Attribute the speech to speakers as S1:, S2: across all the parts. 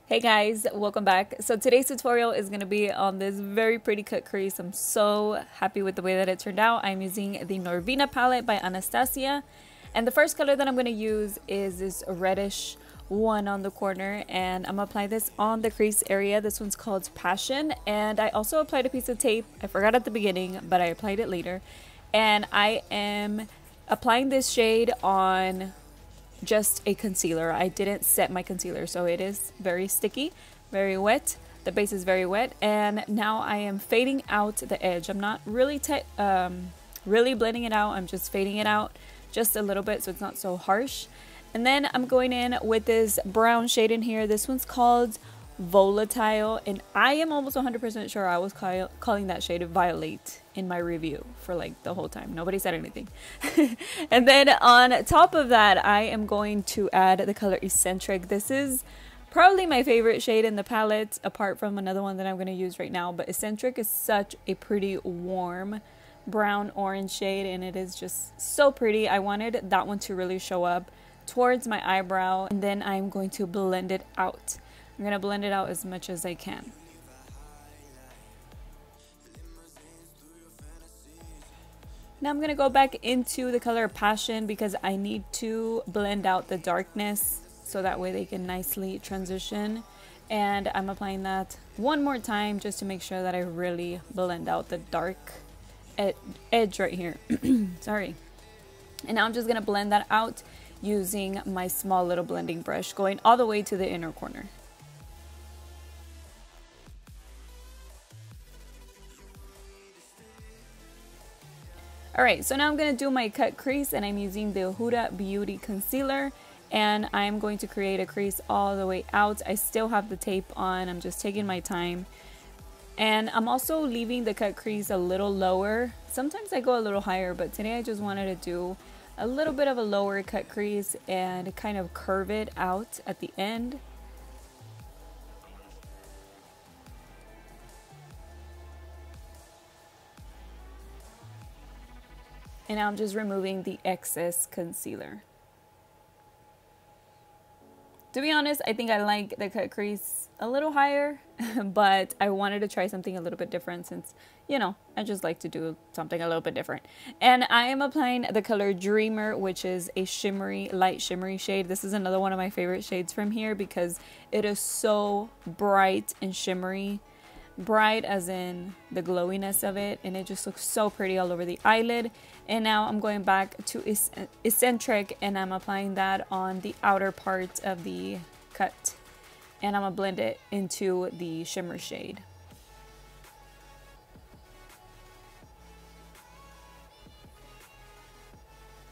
S1: Hey guys, welcome back. So today's tutorial is going to be on this very pretty cut crease. I'm so happy with the way that it turned out. I'm using the Norvina palette by Anastasia. And the first color that I'm going to use is this reddish one on the corner. And I'm going to apply this on the crease area. This one's called Passion. And I also applied a piece of tape. I forgot at the beginning, but I applied it later. And I am applying this shade on just a concealer. I didn't set my concealer, so it is very sticky, very wet. The base is very wet, and now I am fading out the edge. I'm not really really blending it out. I'm just fading it out just a little bit so it's not so harsh. And then I'm going in with this brown shade in here. This one's called Volatile, and I am almost 100% sure I was calling that shade Violet in my review for like the whole time. Nobody said anything. And then on top of that, I am going to add the color Eccentric. This is probably my favorite shade in the palette, apart from another one that I'm going to use right now. But Eccentric is such a pretty warm brown orange shade, and it is just so pretty. I wanted that one to really show up towards my eyebrow, and then I'm going to blend it out. I'm going to blend it out as much as I can. Now I'm going to go back into the color Passion because I need to blend out the darkness so that way they can nicely transition. And I'm applying that one more time just to make sure that I really blend out the dark edge right here. Sorry. And now I'm just going to blend that out using my small little blending brush, going all the way to the inner corner. Alright, so now I'm going to do my cut crease, and I'm using the Huda Beauty Concealer, and I'm going to create a crease all the way out. I still have the tape on. I'm just taking my time. And I'm also leaving the cut crease a little lower. Sometimes I go a little higher, but today I just wanted to do a little bit of a lower cut crease and kind of curve it out at the end. And now I'm just removing the excess concealer. To be honest, I think I like the cut crease a little higher, but I wanted to try something a little bit different since, you know, I just like to do something a little bit different. And I am applying the color Dreamer, which is a shimmery, light shimmery shade. This is another one of my favorite shades from here because it is so bright and shimmery. Bright as in the glowiness of it, and it just looks so pretty all over the eyelid. And now I'm going back to Eccentric, and I'm applying that on the outer part of the cut, and I'm gonna blend it into the shimmer shade.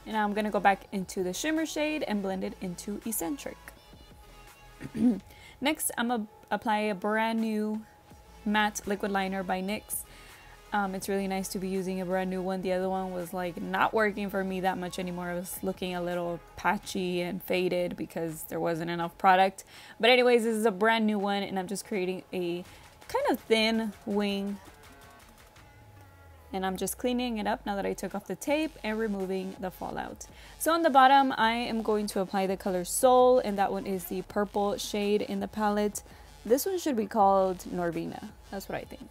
S1: And now I'm gonna go back into the shimmer shade and blend it into Eccentric. Next, I'm gonna apply a brand new matte liquid liner by NYX. It's really nice to be using a brand new one. The other one was like not working for me that much anymore. It was looking a little patchy and faded because there wasn't enough product. But anyways, this is a brand new one, and I'm just creating a kind of thin wing. And I'm just cleaning it up now that I took off the tape and removing the fallout. So on the bottom, I am going to apply the color Soul, and that one is the purple shade in the palette. This one should be called Norvina. That's what I think.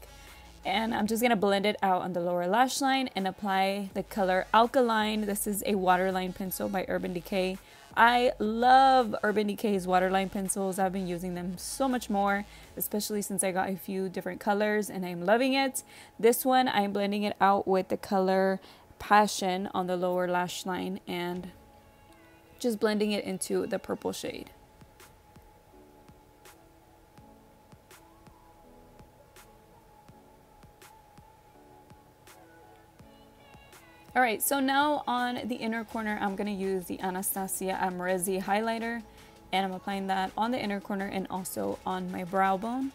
S1: And I'm just going to blend it out on the lower lash line and apply the color Alkaline. This is a waterline pencil by Urban Decay. I love Urban Decay's waterline pencils. I've been using them so much more, especially since I got a few different colors, and I'm loving it. This one, I'm blending it out with the color Passion on the lower lash line and just blending it into the purple shade. Alright, so now on the inner corner, I'm going to use the Anastasia Norvina highlighter, and I'm applying that on the inner corner and also on my brow bone.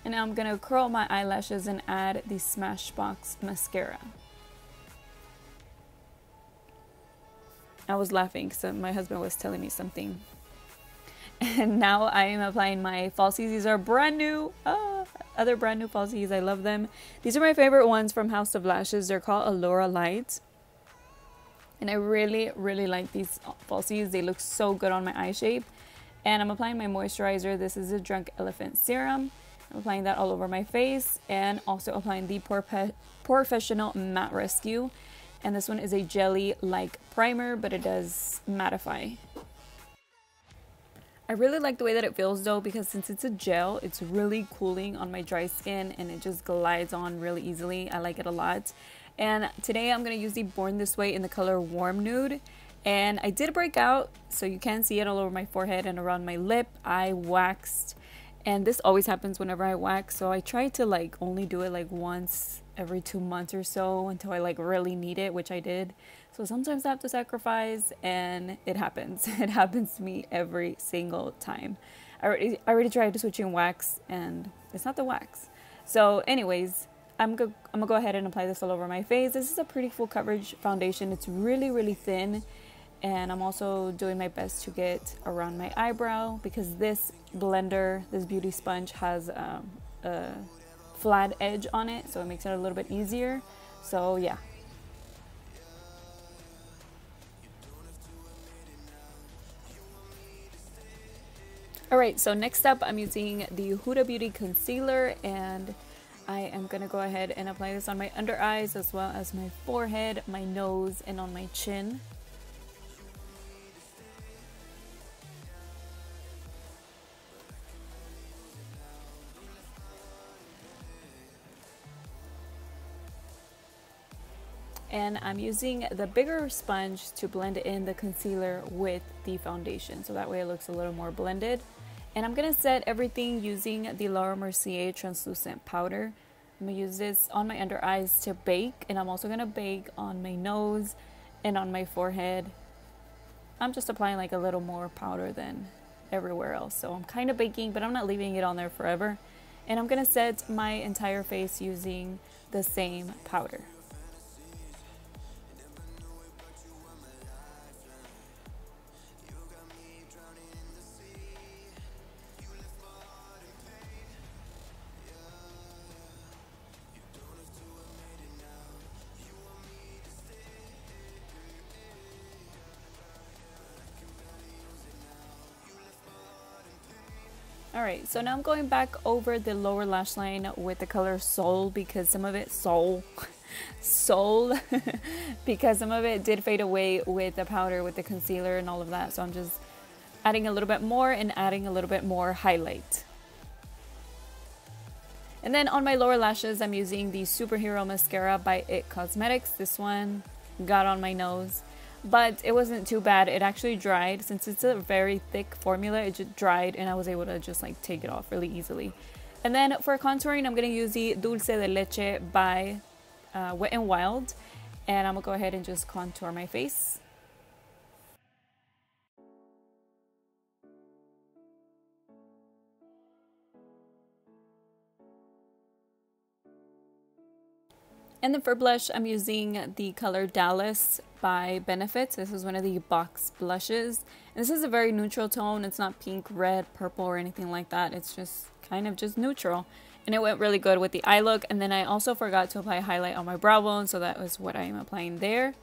S1: And now I'm going to curl my eyelashes and add the Smashbox mascara. I was laughing because my husband was telling me something. And now I am applying my falsies. These are brand new. other brand new falsies. I love them. These are my favorite ones from House of Lashes. They're called Allura Light. And I really, really like these falsies. They look so good on my eye shape. And I'm applying my moisturizer. This is a Drunk Elephant Serum. I'm applying that all over my face. And also applying the Professional Matte Rescue. And this one is a jelly-like primer, but it does mattify. I really like the way that it feels though, because since it's a gel, it's really cooling on my dry skin and it just glides on really easily. I like it a lot. And today I'm going to use the Born This Way in the color Warm Nude. And I did break out, so you can see it all over my forehead and around my lip. I waxed, and this always happens whenever I wax, so I try to like only do it like once every 2 months or so until I like really need it, which I did. So sometimes I have to sacrifice, and it happens. It happens to me every single time. I already tried to switch in wax, and it's not the wax. So anyways, I'm gonna go ahead and apply this all over my face. This is a pretty full coverage foundation. It's really, really thin. And I'm also doing my best to get around my eyebrow, because this blender, this beauty sponge, has a flat edge on it, so it makes it a little bit easier. So yeah. Alright, so next up I'm using the Huda Beauty Concealer, and I am going to go ahead and apply this on my under eyes as well as my forehead, my nose, and on my chin. And I'm using the bigger sponge to blend in the concealer with the foundation, so that way it looks a little more blended. And I'm going to set everything using the Laura Mercier translucent powder. I'm going to use this on my under eyes to bake, and I'm also going to bake on my nose and on my forehead. I'm just applying like a little more powder than everywhere else, so I'm kind of baking, but I'm not leaving it on there forever. And I'm going to set my entire face using the same powder. Alright, so now I'm going back over the lower lash line with the color Soul, because some of it, because some of it did fade away with the powder, with the concealer and all of that. So I'm just adding a little bit more and adding a little bit more highlight. And then on my lower lashes, I'm using the Superhero Mascara by IT Cosmetics. This one got on my nose, but it wasn't too bad. It actually dried. Since it's a very thick formula, it just dried, and I was able to just like take it off really easily. And then for contouring, I'm going to use the Dulce de Leche by Wet n Wild, and I'm going to go ahead and just contour my face. And then for blush, I'm using the color Dallas by Benefits. This is one of the box blushes. And this is a very neutral tone. It's not pink, red, purple, or anything like that. It's just kind of just neutral. And it went really good with the eye look. And then I also forgot to apply highlight on my brow bone, so that was what I am applying there.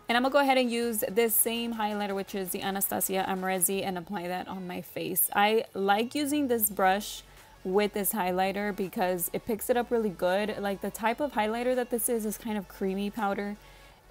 S1: And I'm going to go ahead and use this same highlighter, which is the Anastasia Amorezi, and apply that on my face. I like using this brush with this highlighter because it picks it up really good. Like the type of highlighter that this is kind of creamy powder,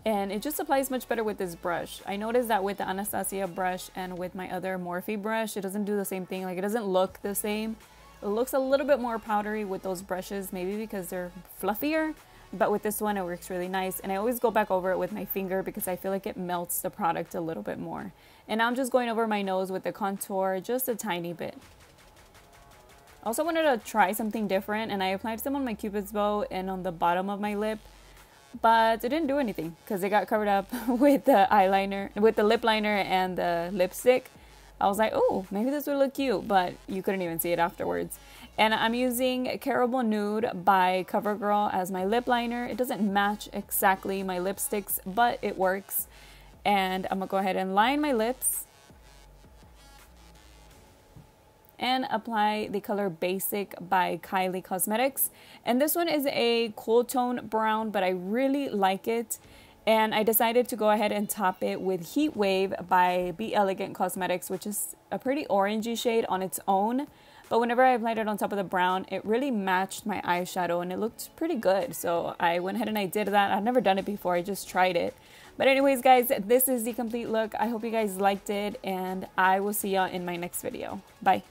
S1: and it just applies much better with this brush. I noticed that with the Anastasia brush and with my other Morphe brush, it doesn't do the same thing. Like it doesn't look the same. It looks a little bit more powdery with those brushes, maybe because they're fluffier, but with this one it works really nice. And I always go back over it with my finger because I feel like it melts the product a little bit more. And now I'm just going over my nose with the contour just a tiny bit. I also wanted to try something different, and I applied some on my Cupid's bow and on the bottom of my lip, but it didn't do anything because it got covered up with the eyeliner, with the lip liner and the lipstick. I was like, oh, maybe this would look cute, but you couldn't even see it afterwards. And I'm using Caramel Nude by CoverGirl as my lip liner. It doesn't match exactly my lipsticks, but it works. And I'm gonna go ahead and line my lips. and apply the color Basic by Kylie Cosmetics. And this one is a cool tone brown, but I really like it. And I decided to go ahead and top it with Heat Wave by Be Elegant Cosmetics, which is a pretty orangey shade on its own. But whenever I applied it on top of the brown, it really matched my eyeshadow and it looked pretty good. So I went ahead and I did that. I've never done it before. I just tried it. But anyways, guys, this is the complete look. I hope you guys liked it and I will see y'all in my next video. Bye.